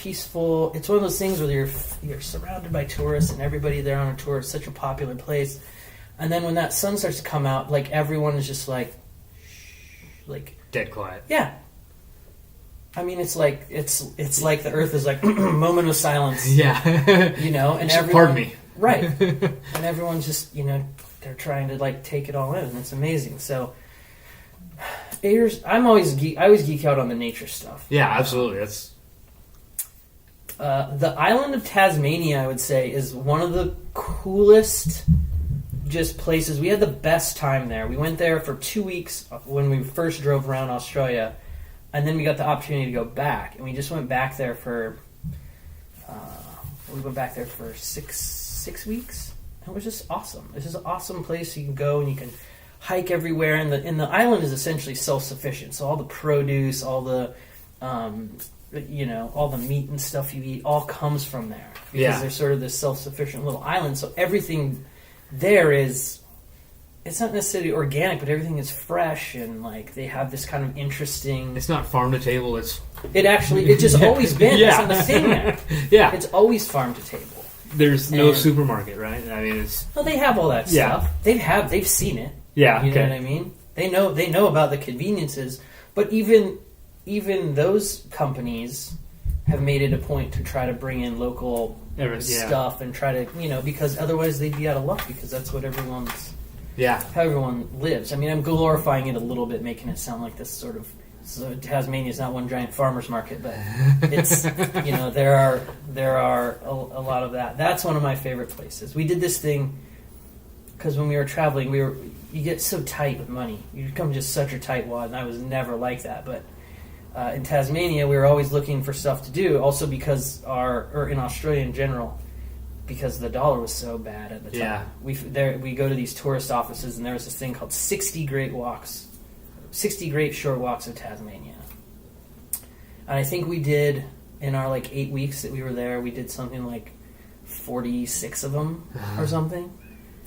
peaceful. It's one of those things where you're surrounded by tourists and everybody there on a tour. It's such a popular place. And then when that sun starts to come out, like everyone is just like dead quiet. Yeah. I mean, it's like the earth is like moment of silence. Yeah. You know, and everyone, pardon me. Right. And everyone's just, you know, they're trying to like take it all in, and it's amazing. So I always geek out on the nature stuff. Yeah, absolutely. That's the island of Tasmania, I would say, is one of the coolest just places. We had the best time there. We went there for 2 weeks when we first drove around Australia, and then we got the opportunity to go back, and we just went back there for six weeks. It was just awesome. This is an awesome place. You can go and you can hike everywhere, and the island is essentially self-sufficient. So all the produce, all the all the meat and stuff you eat all comes from there, because they're sort of this self-sufficient little island. So everything there is, it's not necessarily organic, but everything is fresh, and like they have this kind of interesting. It's not farm to table. It's just always been. Yeah. It's not the thing there. Yeah, it's always farm to table. There's no supermarket, right? I mean, it's well, they have all that stuff. They've seen it. Yeah, you know what I mean. They know about the conveniences, but even those companies have made it a point to try to bring in local stuff and try to, because otherwise they'd be out of luck, because that's what how everyone lives. I mean, I'm glorifying it a little bit, making it sound like this sort of, so Tasmania is not one giant farmer's market, but it's, there are a lot of that. That's one of my favorite places. We did this thing because when we were traveling, you get so tight with money. You become just such a tightwad, and I was never like that. But in Tasmania, we were always looking for stuff to do, also because or in Australia in general, because the dollar was so bad at the time. Yeah. We go to these tourist offices, and there was this thing called 60 Great Short Walks of Tasmania. And I think we did, in our 8 weeks that we were there, we did something like 46 of them or something.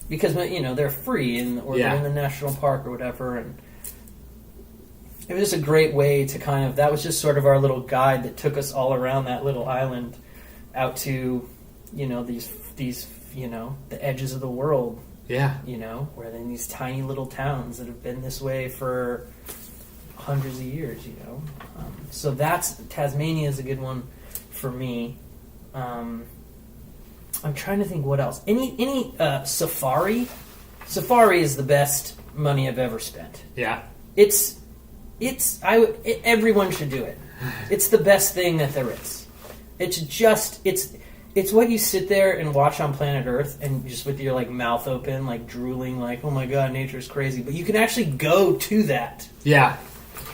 Because, they're free, they're in the national park or whatever. And it was just a great way to that was just sort of our little guide that took us all around that little island out to, these the edges of the world. Yeah. Where they're in these tiny little towns that have been this way for hundreds of years, So Tasmania is a good one for me. I'm trying to think what else. Any safari? Safari is the best money I've ever spent. Yeah. Everyone should do it. It's the best thing that there is. It's what you sit there and watch on planet Earth, and just with your mouth open, drooling, oh my god, nature's crazy. But you can actually go to that. Yeah.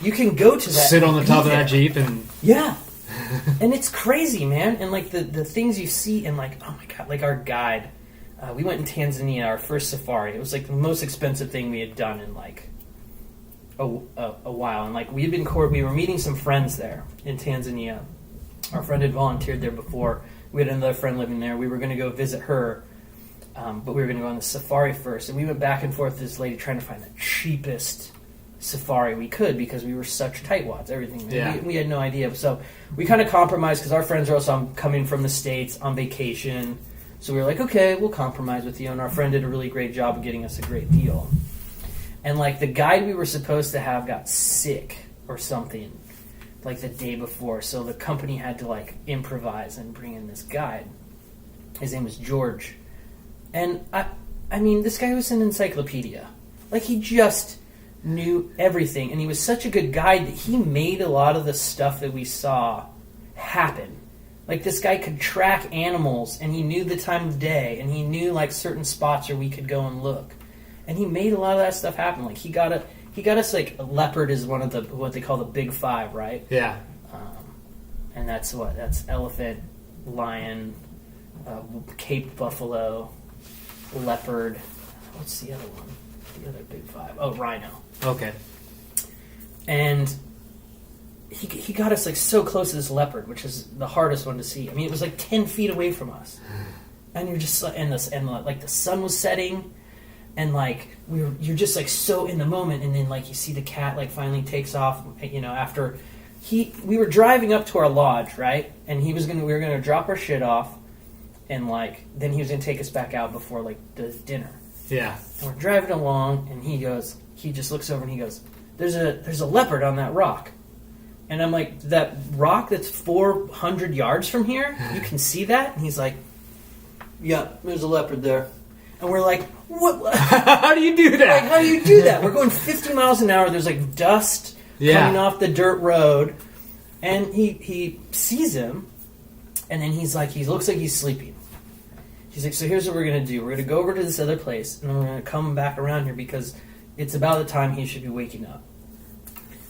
You can go to that. Sit on the top of that Jeep and yeah. And it's crazy, man. And the things you see, and oh my god, our guide. We went in Tanzania, our first safari. It was the most expensive thing we had done in a while. And we were meeting some friends there in Tanzania. Our friend had volunteered there before. We had another friend living there. We were going to go visit her, but we were going to go on the safari first. And we went back and forth with this lady trying to find the cheapest safari we could, because we were such tightwads. Everything. Yeah. We had no idea. So we kind of compromised, because our friends are also coming from the States on vacation. So we were like, okay, we'll compromise with you. And our friend did a really great job of getting us a great deal. And the guide we were supposed to have got sick or something the day before. So the company had to improvise and bring in this guide. His name was George. And I mean, this guy was an encyclopedia. He just knew everything. And he was such a good guide that he made a lot of the stuff that we saw happen. This guy could track animals, and he knew the time of day, and he knew certain spots where we could go and look. And he made a lot of that stuff happen. He got us a leopard is one of what they call the big five, right? Yeah. And that's elephant, lion, Cape buffalo, leopard. What's the other one? The other big five. Oh, rhino. Okay. And he got us so close to this leopard, which is the hardest one to see. I mean, it was 10 feet away from us, and you're just the sun was setting. And you're just so in the moment, and then you see the cat finally takes off, after we were driving up to our lodge, right? And we were gonna drop our shit off, and like then he was gonna take us back out before like the dinner. Yeah. And we're driving along, and he just looks over and he goes, "There's a leopard on that rock." And I'm like, "That rock that's 400 yards from here? You can see that?" And he's like, "Yeah, there's a leopard there." And we're like, "What? How do you do that? Like, how do you do that?" We're going 50 miles an hour. There's like dust coming off the dirt road, and he sees him, and then he looks like he's sleeping. He's like, "So here's what we're gonna do. We're gonna go over to this other place, and then we're gonna come back around here because it's about the time he should be waking up."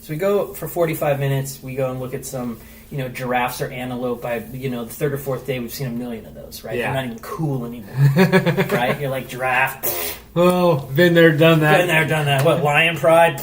So we go for 45 minutes. We go and look at some, giraffes or antelope. By the third or fourth day, we've seen 1 million of those. Right? Yeah. They're not even cool anymore. Right? You're like giraffe. Oh, been there, done that. Been there, done that. What? Lion pride.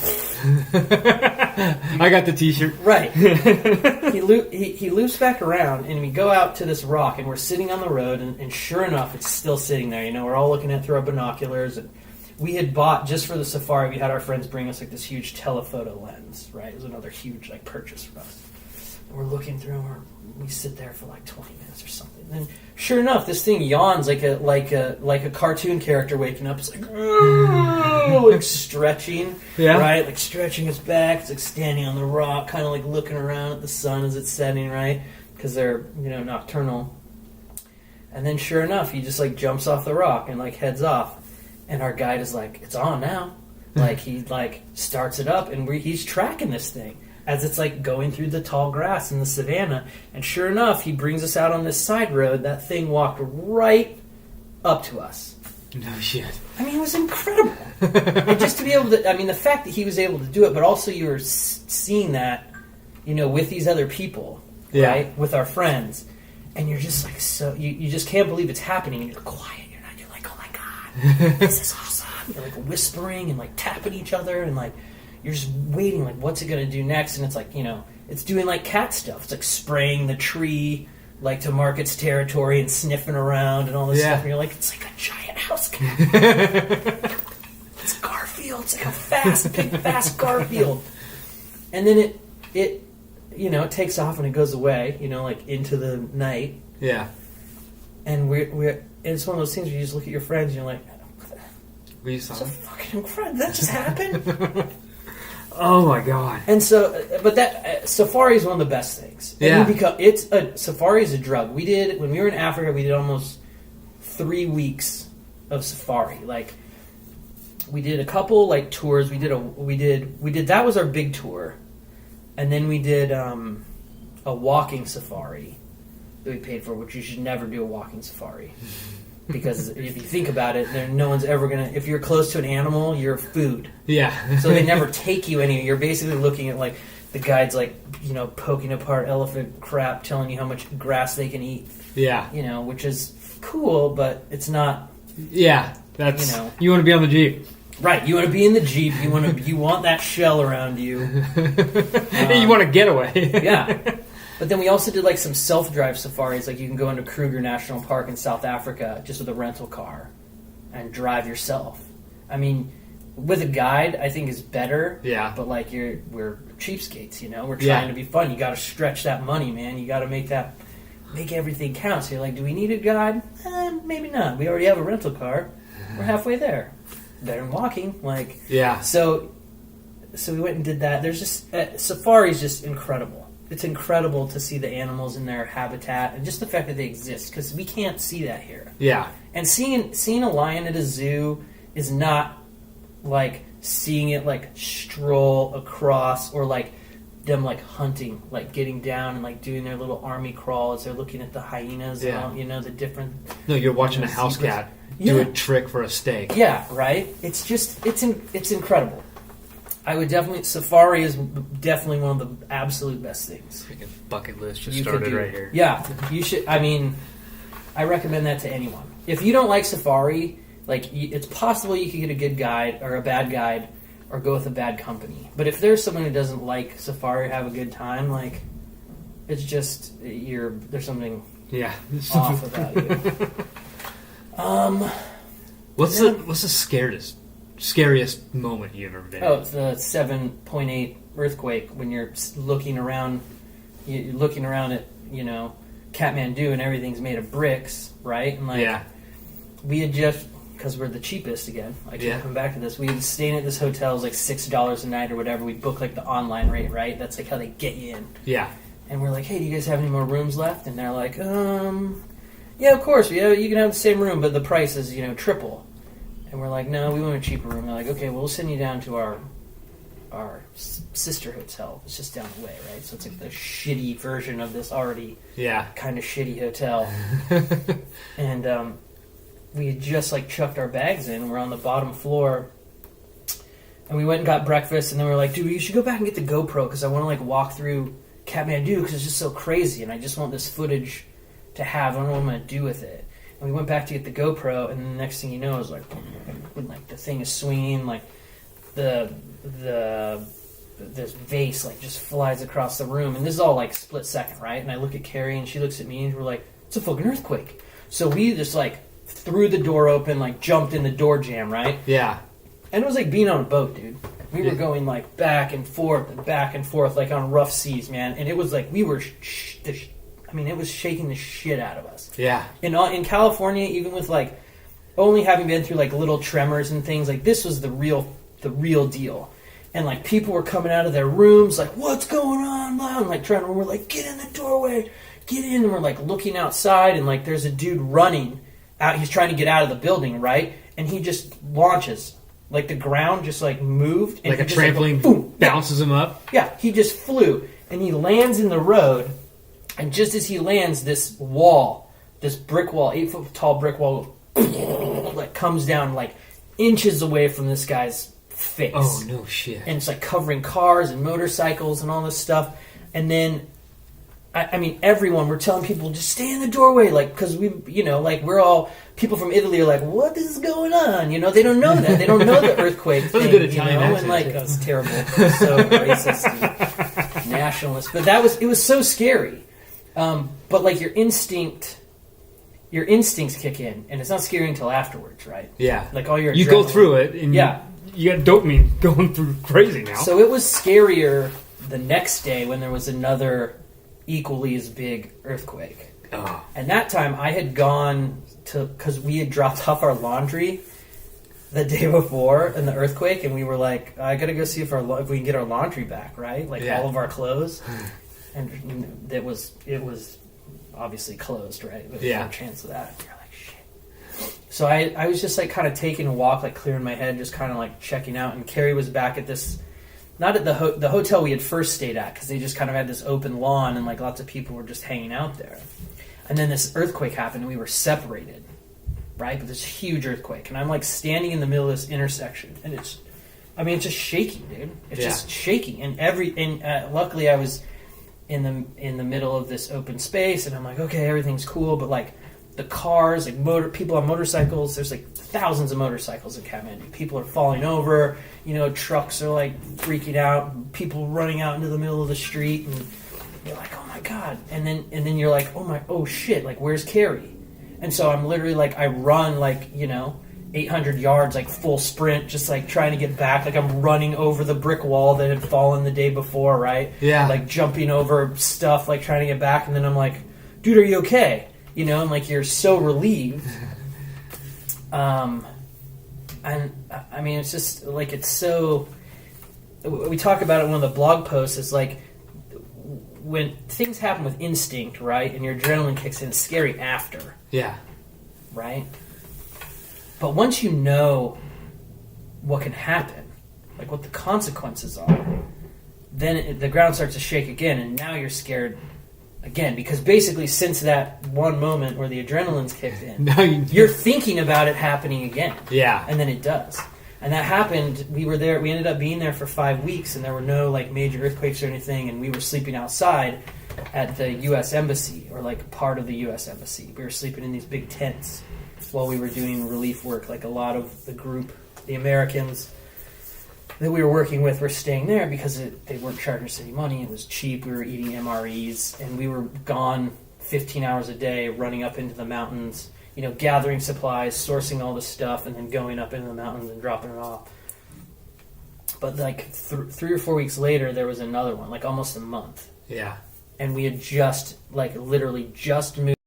I got the T-shirt. Right. He loops back around, and we go out to this rock, and we're sitting on the road, and sure enough, it's still sitting there. We're all looking at it through our binoculars, and we had bought, just for the safari, we had our friends bring us like this huge telephoto lens, right? It was another huge like purchase for us. And we're looking through, and we sit there for like 20 minutes or something. And then, sure enough, this thing yawns like a cartoon character waking up. It's like stretching, right? Like stretching its back. It's like standing on the rock, kind of like looking around at the sun as it's setting, right? Because they're nocturnal. And then, sure enough, he just like jumps off the rock and like heads off. And our guide is like, "It's on now." Like he like starts it up, and he's tracking this thing as it's like going through the tall grass in the savannah. And sure enough, he brings us out on this side road. That thing walked right up to us. No shit. I mean, it was incredible. And just to be able to, the fact that he was able to do it, but also you were seeing that, with these other people, right? With our friends. And you're just like, so, you just can't believe it's happening, and you're quiet. You're like, "Oh my God, this is awesome." You're like whispering and like tapping each other, and like, you're just waiting, like, what's it going to do next? And it's like, it's doing like cat stuff. It's like spraying the tree, like to mark its territory and sniffing around and all this stuff. And you're like, it's like a giant house cat. It's Garfield. It's like a big fast Garfield. And then it takes off and it goes away, like into the night. Yeah. And it's one of those things where you just look at your friends and you're like, We saw "It's fucking incredible. That just happened." Oh my God. And so, but that safari is one of the best things. And safari is a drug. When we were in Africa, we did almost 3 weeks of safari. Like, we did a couple like tours. We did that was our big tour, and then we did a walking safari that we paid for, which you should never do a walking safari. Because if you think about it, then no one's ever going to... If you're close to an animal, you're food. Yeah. So they never take you anywhere. You're basically looking at, like, the guides, like, poking apart elephant crap, telling you how much grass they can eat. Yeah. Which is cool, but it's not... Yeah. That's... You want to be on the Jeep. Right. You want to be in the Jeep. You want that shell around you. You want a getaway. Yeah. But then we also did like some self-drive safaris. Like you can go into Kruger National Park in South Africa just with a rental car and drive yourself. I mean, with a guide, I think is better. Yeah. But like we're cheapskates, We're trying to be fun. You got to stretch that money, man. You got to make everything count. So you're like, do we need a guide? Maybe not. We already have a rental car. We're halfway there. Better than walking. Like, yeah. So we went and did that. There's just safari is just incredible. It's incredible to see the animals in their habitat and just the fact that they exist, because we can't see that here. Yeah. And seeing a lion at a zoo is not like seeing it like stroll across, or like them like hunting, like getting down and like doing their little army crawl as they're looking at the hyenas. Yeah. And the different... No, you're watching a house cat do a trick for a steak. Yeah, right? It's just, it's incredible. I would definitely... Safari is definitely one of the absolute best things. Freaking bucket list just started right here. Yeah, you should... I recommend that to anyone. If you don't like safari, like, it's possible you could get a good guide or a bad guide or go with a bad company. But if there's someone who doesn't like safari or have a good time, like, it's just... there's something off about you. What's the scariest scariest moment you've ever been in? Oh, it's the 7.8 earthquake when you're looking around. You're looking around at Kathmandu and everything's made of bricks, right? And we had just, because we're the cheapest again. I keep coming back to this. We had staying at this hotel, it was like $6 a night or whatever. We booked like the online rate, right? That's like how they get you in. Yeah. And we're like, hey, do you guys have any more rooms left? And they're like, yeah, of course. You can have the same room, but the price is triple. And we're like, no, we want a cheaper room. They're like, okay, well, we'll send you down to our sister hotel. It's just down the way, right? So it's like the shitty version of this already kind of shitty hotel. And we had just chucked our bags in. We're on the bottom floor. And we went and got breakfast. And then we were like, dude, you should go back and get the GoPro because I want to walk through Kathmandu because it's just so crazy. And I just want this footage to have. I don't know what I'm going to do with it. And we went back to get the GoPro. And the next thing you know is the thing is swinging. This vase just flies across the room, and this is all split second, right? And I look at Carrie, and she looks at me, and we're like, "It's a fucking earthquake!" So we just threw the door open, jumped in the door jamb, right? Yeah. And it was like being on a boat, dude. We were going back and forth, on rough seas, man. And it was we were, it was shaking the shit out of us. Yeah. In California, even with only having been through little tremors and things, this was the real deal. And people were coming out of their rooms what's going on? And we're get in the doorway, get in. And we're looking outside, and there's a dude running out. He's trying to get out of the building, right? And he just launches. The ground just moved. And a trampoline boom, bounces him up? Yeah, he just flew. And he lands in the road. And just as he lands, this wall, this brick wall, 8-foot tall brick wall, comes down inches away from this guy's face. Oh, no shit. And it's covering cars and motorcycles and all this stuff. And then, everyone, we're telling people, just stay in the doorway, because we, we're all, people from Italy are what is going on? They don't know that. They don't know the earthquake thing. That was a good Italian accent. And that was terrible. It was so racist and nationalist. But it was so scary. But your instincts kick in, and it's not scary until afterwards, right? Yeah. All your you go through it, and you got dopamine going through crazy now. So it was scarier the next day when there was another equally as big earthquake. Oh. And that time I had gone because we had dropped off our laundry the day before in the earthquake, and we were I gotta go see if we can get our laundry back, right? All of our clothes. And it was obviously closed, right? There's no chance of that. You're shit. So I was just kind of taking a walk, clearing my head, just kind of checking out. And Carrie was back at this, not at the hotel we had first stayed at, because they just kind of had this open lawn and lots of people were just hanging out there. And then this earthquake happened, and we were separated, right? But this huge earthquake, and I'm standing in the middle of this intersection, and it's just shaking, dude. It's just shaking, and luckily I was in the middle of this open space, and I'm okay, everything's cool, but the cars, people on motorcycles, there's thousands of motorcycles in Kathmandu. People are falling over, trucks are freaking out, people running out into the middle of the street, and you're oh my god, and then you're oh shit, where's Carrie? And so I'm literally I run 800 yards, full sprint, just trying to get back. I'm running over the brick wall that had fallen the day before, right? Yeah. Jumping over stuff, trying to get back. And then I'm dude, are you okay? And you're so relieved. And it's just it's so. We talk about it in one of the blog posts. It's when things happen with instinct, right? And your adrenaline kicks in, it's scary after. Yeah. Right? But once you know what can happen, what the consequences are, then the ground starts to shake again, and now you're scared again. Because basically, since that one moment where the adrenaline's kicked in, you're thinking about it happening again. Yeah. And then it does. And that happened. We were there. We ended up being there for 5 weeks, and there were no major earthquakes or anything, and we were sleeping outside at the U.S. Embassy, or part of the U.S. Embassy. We were sleeping in these big tents while we were doing relief work. A lot of the group, the Americans that we were working with, were staying there because they weren't charging us any money. It was cheap. We were eating MREs, and we were gone 15 hours a day, running up into the mountains gathering supplies, sourcing all the stuff, and then going up into the mountains and dropping it off. But like 3 or 4 weeks later, there was another one, like almost a month. Yeah. And we had literally just moved